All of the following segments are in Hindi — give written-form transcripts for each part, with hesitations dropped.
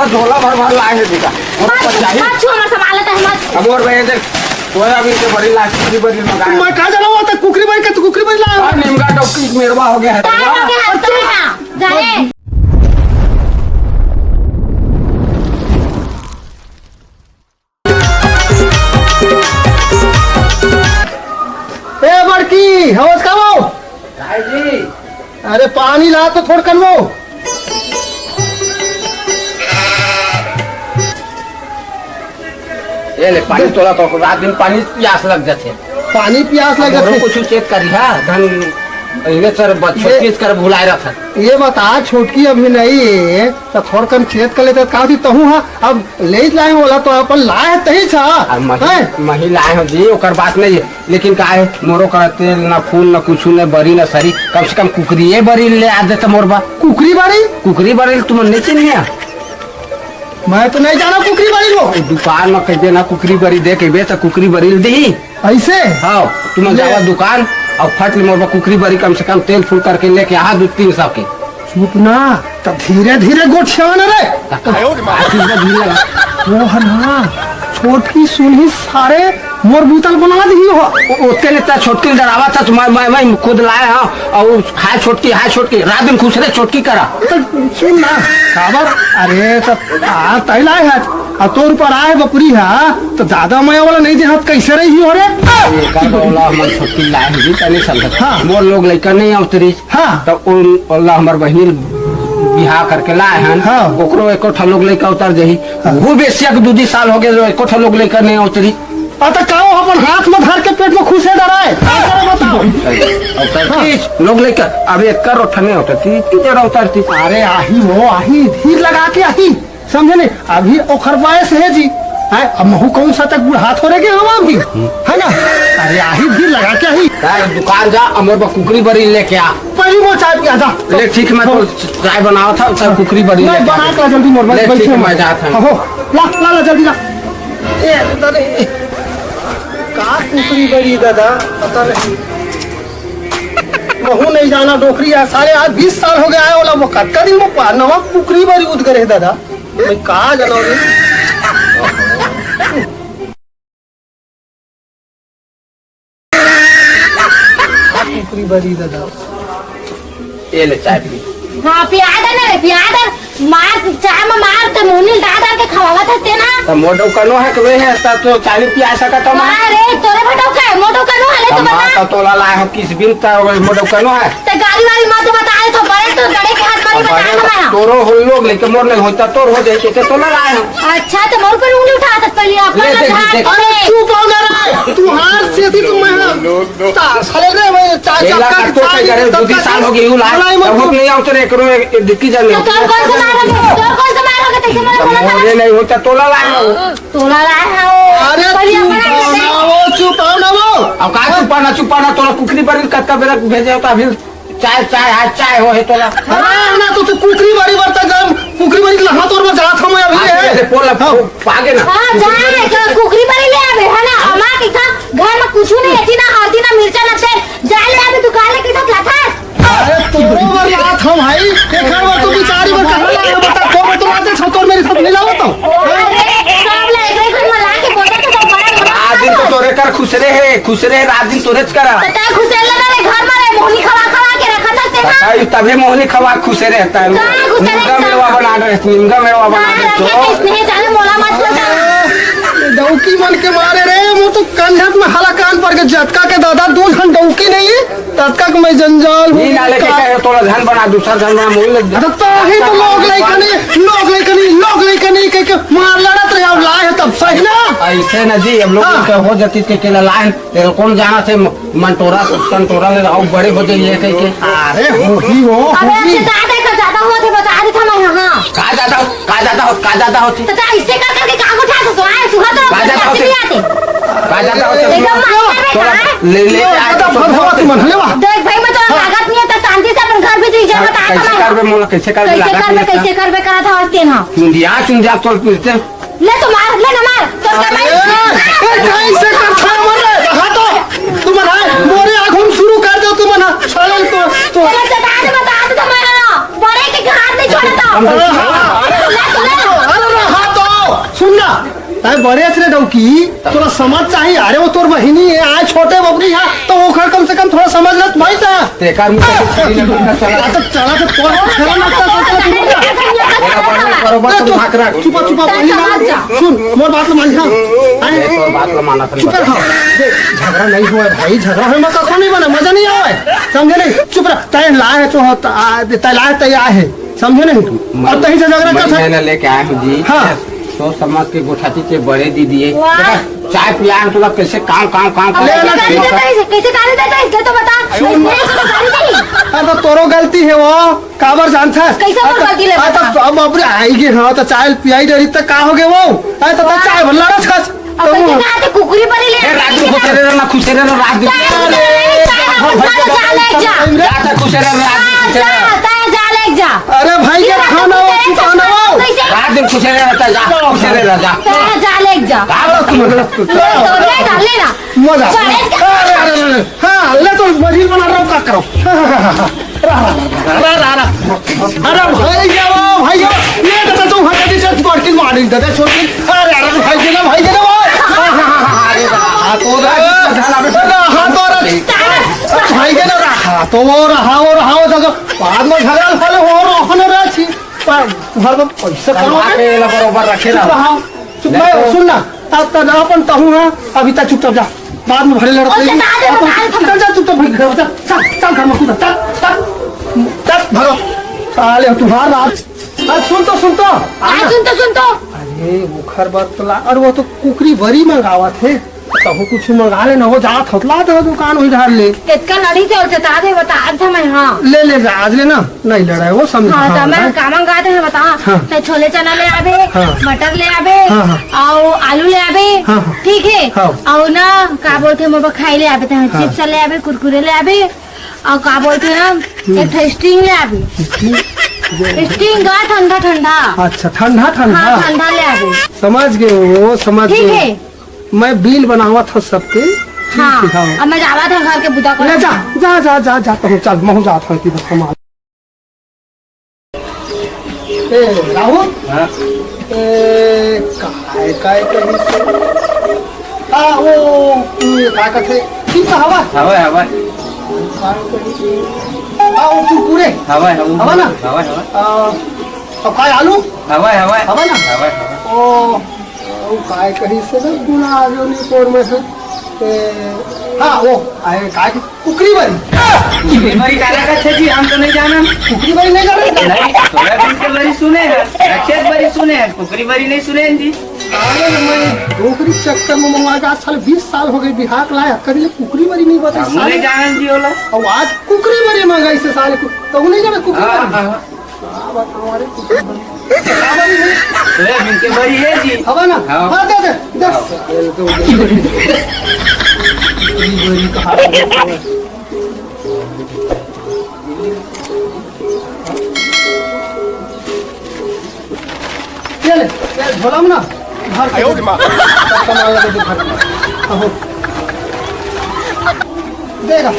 बस झोला भर लाए है बेटा मत छू हमर सामान लेता है मत। अब और भाई देख तोया भी के बड़ी लाठी बड़ी मंगा मैं कहा जाना हुआ था कुकरी बाई का, तो कुकरी बाई लाया निमका टोपी मेरवा हो गया है जाए ए बड़की हवस का वो जी अरे पानी ला तो थोड़ कर वो ये ले पानी तोला तो रात दिन पानी प्यास लग जाते पानी प्यास लगा और कुछ चेक करी हा धन इने सर बच्चों चीज कर भुलाए रहा था ये बता छोटकी अभी नहीं है तो थोड़ कर छेद कर लेते का थी तहू हा अब ले लाए बोला तो अपन लाए तही छा महिलाएं हो जी ओकर बात नहीं है लेकिन का है मोरो का तेल ना फूल ना कुछ ना बरी ना सरी कम से कम कुकरी बरी ले आ देता मोरबा कुकरी बरी तुम नहीं चिन्ह मैं तो नहीं जाना कुकरी बारी लो दुकान में कह देना कुकरी बरी दे के बे तो कुकरी बरी दी ऐसे हाँ तुम जावा दुकान और फट ले मोरबा कुकरी बरी कम से कम तेल फूल करके लेके आ 2-300 के चुप ना तब धीरे धीरे गोठियान रे वो है ना छोटकी सुनही सारे मोर बूतल बना दी हो ओते ने ता छोटकी डरावा था मैं खुद लाया हां और हाय छोटकी रात दिन खुश रहे छोटकी करा तो सुन ना खबर अरे तब आ तैला है आ तोर पर आए बपुरी है तो ज्यादा मैं वाला नहीं दे हाथ कैसे रही हो रे का बोला हम छोटकी लाए जी तने समझ हां मोर लोग लइका नहीं उतरी हां तो अल्लाह हमर बहिनी बिहार करके लाए हैं हाँ। ओकरो एको ठलोग लेकर उतर जही वो बेसिया के 2 साल हो गए एको ठलोग लेकर नहीं उतरी अतः काओ अपन हाथ में धर के पेट में खुशे डराए बताओ उतरती लोग लेकर अभी एक कर उठने उतरती जरा उतरती अरे आही धीर लगा के आही समझे नहीं अभी ओखर बयस है जी है अब महू कौन सा तक बुढ़ा थोड़े के हम भी है ना अरे आही धीर लगा के आही दुकान जा अमर कुकरी बरी लेके आ पहली वो चाय पिया जा ले ठीक मैं तो चाय बनावा था तब कुकरी बरी नहीं बना के जल्दी मोर ले ठीक मैं जाता हूं हो ला जल्दी ला ए दादा का कुकरी बरी दादा पता नहीं महू नहीं जाना डोकरी है सारे आज 20 साल हो गया है वाला वो कटका दिन में नवा कुकरी बरी उद करे दादा मैं का जानोगे कुकरी बरी दादा ये ले चाय पी हाँ पियादा ना रे पियादा मार चाय में मार तो मुनी डाल के खवावा था ना तो मोटो कनो है के वे है तो चाय पिया सका तो अरे तोरे भटो का मोटो कनो है तो बता तो तोला लाए हो किस बिन ता मोटो कनो है तो गाड़ी वाली मत बताए तो बड़े तो गड़े के हाथ मारी बता हमारा तोरो हो लोग लेके मोर नहीं होता तोर हो जाए के तोला लाए हो अच्छा तो मोर पर उंगली उठा सकते पहले अपन अरे चुप हो ना रे तू हाथ से थी तुम मैं साले रे मैं चाचा का तो काय करे 2 साल हो गए यू लाए अब नहीं उतरे करो दिक्की जाने तो कौन सा मारोगे तैसे मेरा बोला मुझे नहीं होता तोला लाए हो तोला लाए हो अरे चुप हो ना वो अब का चुपाना तोला कुकरी बरी कत्ता बेरा भेजे होता अभी चाय हो है तोला हां ना तो कुकरी बरी बरता गम कुकरी बरी लहा तोर में जात हम अभी है पोला पागे ना हां जाए कुकरी बरी ले आवे है ना हमार के घर में कुछ नहीं है ना हल्दी ना मिर्चा ना तेल जा ले आवे दुकान ले के तो लाथा अरे तोरो बर रात हम भाई देखा वो तो बिचारी बर कहां लाया बता तो तुम आते छतोर मेरे साथ मिला हो तो सब ले एक में ला के बोतल तो बड़ा आज दिन तो तोरे कर खुश रहे रात दिन तोरे करा पता खुश ले रे घर में रे मोहनी खवा के रखा था बताइए तभी मोहनी खवा खुश रहता है निमका मेवा बना दे तो नहीं जाने मोला मत डौकी मन के मारे रे वो तो कंधक में हला कान पर के झटका के दादा 2 घंटा डौकी नहीं है तत्का के मैं जंजाल नहीं नाले के कहे तोला धन बना दूसरा धन बना मोल लग अरे तो ही तो लोग लेकनी के मार लड़त रहे अब लाए तब सही ना ऐसे ना जी हम लोग के हो जाती के लाइन तेरे कौन जाना से मंटोरा संतोरा ले आओ बड़े हो जाइए कह के अरे हो अबे ज्यादा हुआ थे बता दी था मैं हां का ज्यादा होती तो इससे करके काम उठा तो आए सुहा तो का ज्यादा होती ले आए तो भगवती मन लेवा देख भाई मैं तो लागत नहीं है तो शांति से अपन घर भी जा बता कैसे करबे मोला कैसे करबे करा था हस्ते ना चुंदिया तोल पूछते ले तो मार ले ना मार तो कैसे करता मरे हाथो तुम ना मोरे आंखों शुरू कर दो तुम ना साले तो बता दे तो मैं बड़े के हाथ नहीं छोड़ता ताए बड़े अचरे डौकी थोड़ा समझ चाहिए। अरे वो तोर बहिनी है आए छोटे बबरी है तो ओखर कम से कम थोड़ा समझ लत भाई ता तेकार मुझे चला तो तोर खेला लगता बरोबर तुम भाग रहा चुप चुप सुन मोर बात मान जा तो बात ला माना था चुप रहो झगड़ा नहीं हुआ भाई झगड़ा है मत कखो नहीं बना मजा नहीं आवे समझे नहीं चुप रह तय लाए तो तय लाए तय आए है समझे नहीं तू और तही से झगड़ा कर मैं लेके आया हूँ जी हाँ तो समाज के गोठाती के बड़े दीदी है चाय पिया तुला कैसे काम कैसे गाली देता है इसलिए तो बता तो तोरो गलती है वो काबर जानता है कैसे वो गलती ले बता अब बाबरे आएगी हाँ तो चाय पियाई डरी तक का हो गए वो तो चाय भल्ला रस खास अब कैसे कहा थे कुकुरी परी ले रात को खुश रहना खुश रहना रात दिन जा अरे भाई के खाना हो खाना हो रात दिन खुश रहता जा खुश रहना जा जा ले जा लेना मजा हाँ ले तो मजील बना रहा हूँ क्या करो अरे भाई ये दादा तुम हटे से बाल्टी मारी दादा छोटी अरे भाई के ना भाई के ना तो वो रहा जगह बाद में झगड़ा फले हो रहने रही घर में पैसा करोगे बरोबर रखे चुप सुन ना अब तो अपन तहू है अभी तक चुपचाप जा बाद में भरे लड़ते चल जा चुपचाप घर चल घर में कूदा चल भरो साले तुम्हारा रात सुन तो सुन तो अरे मुखर बतला और वो तो कुकरी बड़ी मंगावा थे तहु कुछ मंगा ले ना हो जात हतला तो दुकान हो झाड़ ले कितना लड़ी से बता दे बता था मैं हाँ ले जा आज ले ना नहीं लड़ाए वो समझ हाँ तो मैं का मंगा दे बता तो छोले चना ले आवे मटर ले आवे और आलू ले आवे ठीक है और ना का बोलते मोर खाई ले आवे चिप्स ले आवे कुरकुरे ले आवे और का बोलते ना एक स्टिंग ले आवे स्टिंग गा ठंडा ठंडा अच्छा ठंडा ठंडा ले आवे समझ गए वो समझ गए मैं बिल बनावा था सबके हाँ अब मैं जावा था घर के बुदा को जा हूँ चल मैं जाता हूँ सामान राहुल काय वो काय कहते ठीक है हवा वो पूरे हवा ना अब काय आलू हवा ना ओ काय कहीं से ना गुना जो नहीं कोर में से हाँ वो आए काय कुकरी बरी काला का छे जी हम तो नहीं जाना कुकरी बरी नहीं जाने नहीं सोयाबीन के बरी सुने हैं रक्षेत बरी सुने हैं कुकरी बरी नहीं सुने हैं जी अरे मैं कुकरी चक्कर में मंगवा के आज साल 20 साल हो गए बिहार लाया कभी कुकरी बरी नहीं बता हम नहीं जाना जी होला और आज कुकरी बरी मंगाई से साले तो नहीं जाने कुकरी हमारे सोयाबीन के बरी है जी हवा ना हाँ दे झोला ना देगा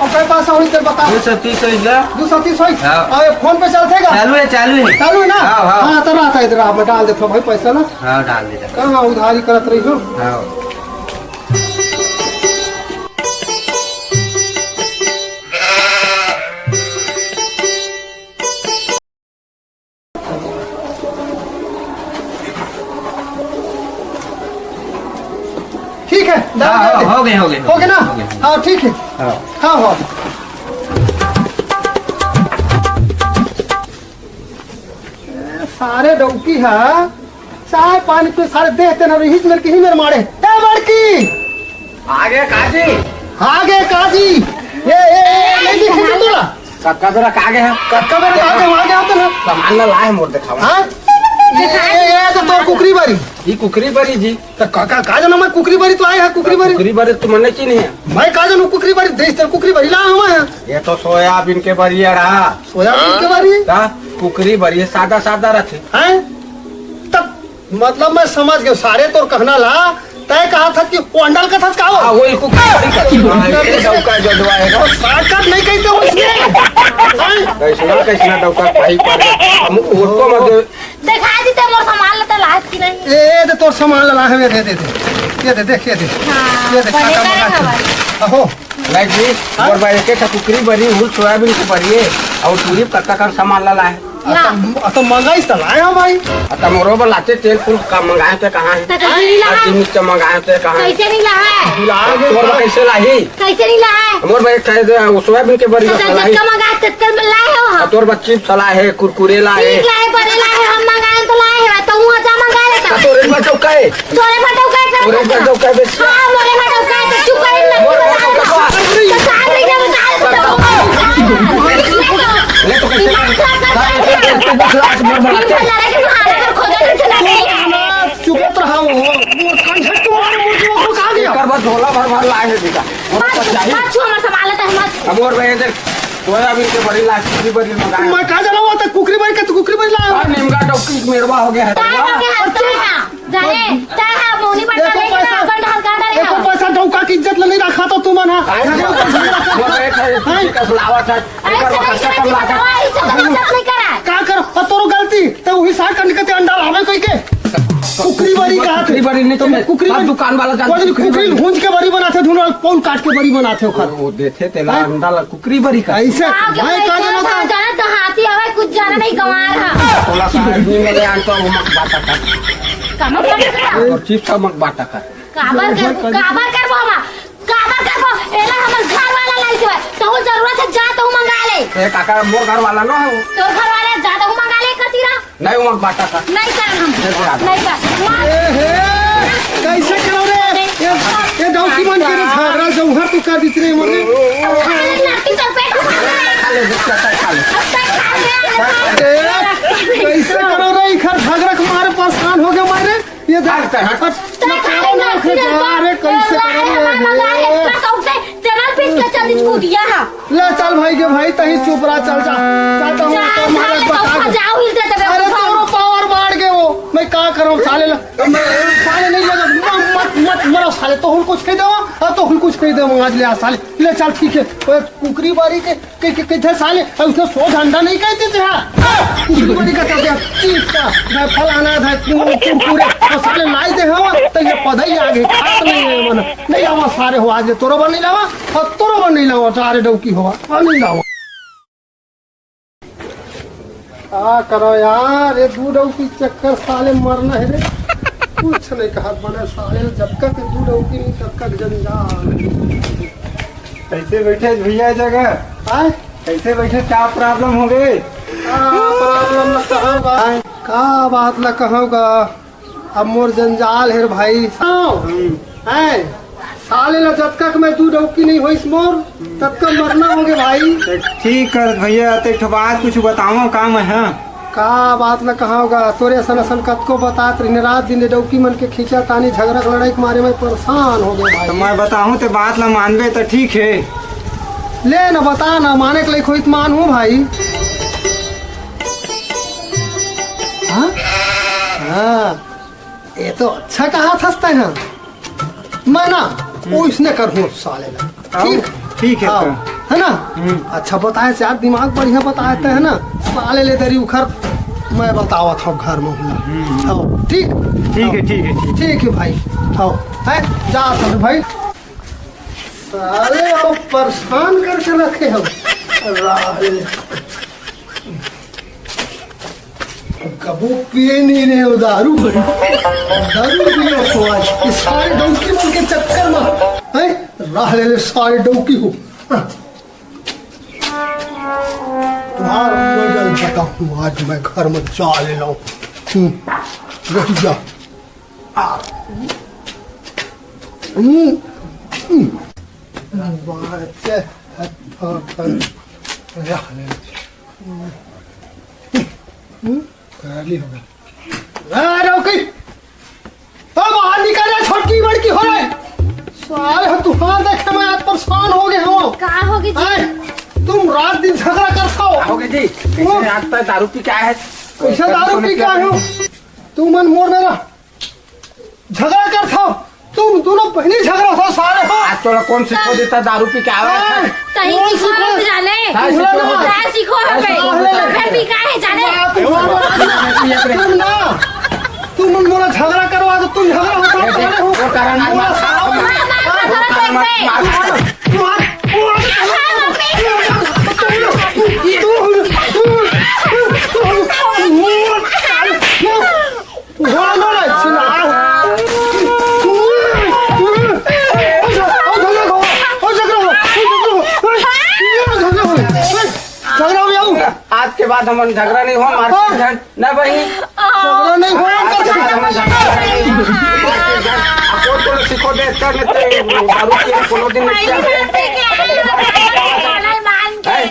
और काय पास होई तेरे बता 230 होइला 230 होई हाँ। और फोन पे चलतेगा चालू है चालू है ना हाँ। हां तो रहता इधर आप डाल दे भाई पैसा ना हाँ डाल दे कहां उधारी करत रही हो हाँ ठीक है हो गए ना हाँ ठीक है हाँ सारे डौकी है चाय पानी पे सारे देते ना रही मेरे की ही मेरे मारे ए बड़की आगे काजी ये नहीं दिखी तोरा कक्का बेरा कागे है कक्का मेरे आगे होते ना सामान ना लाए मोर दिखावा हाँ ये तो तोर कुकरी बारी ये कुकरी बरी जी तो का जाना मैं कुकरी बारी तो आए है कुकरी बारी तो मन की नहीं है मैं का जाना कुकरी बारी देश तेरे कुकरी बारी ला हुआ है ये तो सोयाबीन के बरी है रहा सोयाबीन के बारी का कुकरी बरी है सादा रखे हैं तब मतलब मैं समझ गया सारे तोर कहना ला तय कहा था कि अंडल का था का वही कुकरी बरी का डौका जडवाएगा शॉर्टकट नहीं कहते उसके कैसना डौका भाई पर हम उसको मत देखा दी ते मोर सामान लेते लात कि नहीं? ए दे तोर सामान ला है दे दे दे ये दे देख ये दे हाँ, ये दे बने खाता करे मंगा हवा। अहो लाइक जी और भाई के कुकरी बरी हुल सोयाबीन के बरिए और पूरी कक्का का सामान ला है तो मंगाई तो लाया भाई आता मोरो लाते तेल फूल का मंगाए थे कहाँ है कैसे नहीं ला है? मिर्च मंगाए थे कहाँ है कैसे नहीं ला है? तोर कैसे लाही कैसे नहीं ला है? मोर भाई कह दे सोयाबीन के बरी तो लाही जब मंगा तत्काल में लाए हो हम। तोर बच्ची सला है कुरकुरे लाए ठीक लाए बड़े लाए हम मंगाए तो लाए है तो वहाँ जा मंगा लेता। तोरे बच्चों का है तोरे फटो का तोरे बच्चों का बेच हाँ मोरे फटो का तो चुप कर ले तो साथ में जब ले तो कैसे चुप रहा वो कंसर्ट तुम्हारे मुझे को कहा दिया कर बस झोला भर भर लाए है बेटा अब और भाई इधर सोयाबीन के बड़ी लाश की बड़ी मंगाए मैं कहा जाना हुआ था कुकरी बारी का तो कुकरी बारी लाया और नीमका टोकी मेरवा हो गया है एको पैसा डौका की इज्जत नहीं रखा तो तुम ना का कर तोरो गलती तो वही साथ करने के अंडा लावे कोई के कुकरी बारी का कुकरी बड़ी नहीं तो कुकरी सब दुकान वाला जानते हैं कुकरी भूंज के बड़ी बनाते ढूंढ पौन काट के बड़ी बनाते हो खर वो देते तेला अंडा ला कुकरी बड़ी का ऐसे मैं कहा जाना था तो हाथी हवा कुछ जाना नहीं गंवा रहा थोड़ा सा आदमी वाले आन तो मक बाटा का और चिप्स का मक बाटा का काबर कर वो एला हमर घर वाला लाई छे तो जरूरत है जा तो मंगा ले ए काका मोर घर वाला ना है तो घर वाला जा तो मंगा ले कतीरा नहीं मक बाटा का नहीं कर हम नहीं कर ए हे कैसे करो रे ये डौकी मन के झगड़ा जो हर तू कर दिस रे मने लड़की तो पेट खा ले खा ले कैसे करो रे इखर झगड़ा के मारे परेशान हो गए मारे ये देख अरे कैसे करो रे ले चल भाई के भाई तही चुप रहा चल जा चाहता हूँ तो मारे बता अरे तोरो पावर बढ़ गए वो मैं क्या करूँ साले साले नहीं लगा मत मत मरो साले तो हम कुछ कह देवा तो हम कुछ कह देवा आज ले आ साले ले चल ठीक है कुकरी बारी के थे साले उसने सोच अंडा नहीं कहते थे कुकरी बारी का कहते चीज का फलाना था कुरकुरे और साले लाई दे हवा तो ये पौधा ही आगे खात नहीं है मन नहीं आवा सारे हो आज तोरो बन नहीं लावा और तोरो बन नहीं लावा सारे डौकी होवा नहीं लावा आ करो यार ये दूध की चक्कर साले मरना है रे कुछ नहीं कहा बने साले जब तक दूध की नहीं तब तक जंजाल कैसे बैठे भैया जगह आए कैसे बैठे क्या प्रॉब्लम हो गई प्रॉब्लम न कहूँगा का बात न कहूँगा अब मोर जंजाल है भाई है साले ला जब तक मैं दूध की नहीं हुई मोर तब तक मरना होगे भाई ठीक कर भैया तो एक बात कुछ बताओ काम है का बात न कहागा तोरे सन सन कत को बतात रही रात दिन डौकी मन के खींचा तानी झगड़ा लड़ाई के मारे में परेशान हो गए तो भाई मैं बताऊं तो बात ला मानबे तो ठीक है ले न बता न माने के लिए कोई मान हूँ भाई हाँ हाँ ये तो अच्छा कहा था है मैं ना वो इसने कर हूँ साले ला ठीक ठीक है हाँ, तो। है ना अच्छा बताए यार दिमाग बढ़िया बताए थे है ना साले ले तेरी उखर मैं बतावा था घर में हूँ ठीक ठीक है ठीक है ठीक है भाई आओ है जा सब भाई साले और परेशान करके रखे हम कबू पिए नहीं रहे दारू दारू पिए तो आज ये सारे डौकी मन के चक्कर में है राह ले सारे डौकी हो तुम्हारा बदल बताऊँ आज मैं घर में जा ले लो रह जा बाहर निकल छोटकी बड़की हो रहे सारे तूफान देखे मैं आज परेशान हो गए हो का होगी तुम रात दिन झगड़ा करता हो हो गए जी कैसे आज तक दारू पी क्या है कैसे दारू पी क्या हो तू मन मोर मेरा झगड़ा करता हो तुम दोनों पहले झगड़ा हो सारे हो आज तोला कौन सिखो देता दारू पी क्या है कहीं सीखो हम जाने काय सीखो हमें फिर भी का है जाने तुम ना तुम मोला झगड़ा करवा दो, तुम झगड़ा होता है हो वो कारण आज मोला मार साला वो कारण आज के बाद हम झगड़ा नहीं हो मार ना बही झगड़ा नहीं हो सिखो दे दारू के कोनो दिन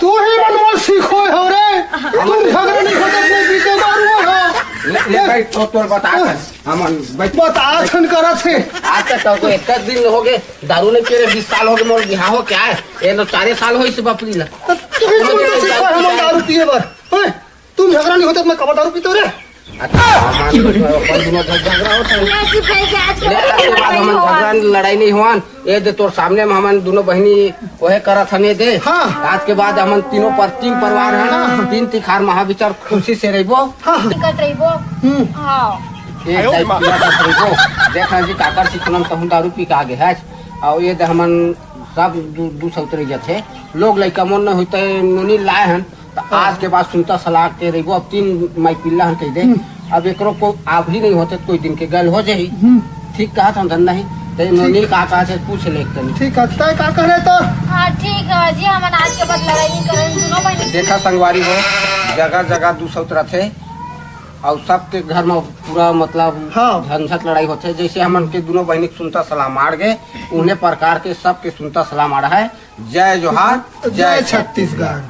तू ही मनवा सीखो हो रे, तुम झगड़ा नहीं होता अपने पीछे दारू हो ले भाई तो तोर बता हम बता छन करा थे। आज तक तो एक दिन हो गए दारू नहीं पिए 20 साल हो गए मोर बिहार हो क्या है ये तो 4 साल हो इस बापरी ला तुम सीखो हम दारू पिए बर तुम झगड़ा नहीं होता मैं कब दारू पीते रे। अच्छा झगड़ा होता है लड़ाई नहीं हुआ ये दे तोर सामने में हम दोनों बहनी वह करा था ने दे। हाँ। आज के बाद हम तीन परिवार है 3 तिखार महाविचार खुशी से रहबो देखा जी काकर सिखनम कहूँ दारू पी के आगे है और ये हमन सब दू सौतरे जाते लोग लड़का मन न होते नुनी लाए हैं तो आज के बाद सुनता सलाह के रहो अब 3 माई पिल्ला हन कह दे अब एकरो को आप ही नहीं होते कोई दिन के गल हो जाही ठीक कहा था धंधा नहीं तो नुनी का से पूछ ले ठीक है तय का करे तो हाँ ठीक है जी हम आज के बाद लड़ाई नहीं करेंगे दोनों बहन देखा संगवारी हो जगह जगह 2 सौतरा थे और सबके घर में पूरा मतलब हाँ। झंझट लड़ाई होते जैसे हमन के दोनों बहनी सुनता सलाह मार गए उन्हें प्रकार के सबके सुनता सलाह मारा है। जय जोहार जय छत्तीसगढ़।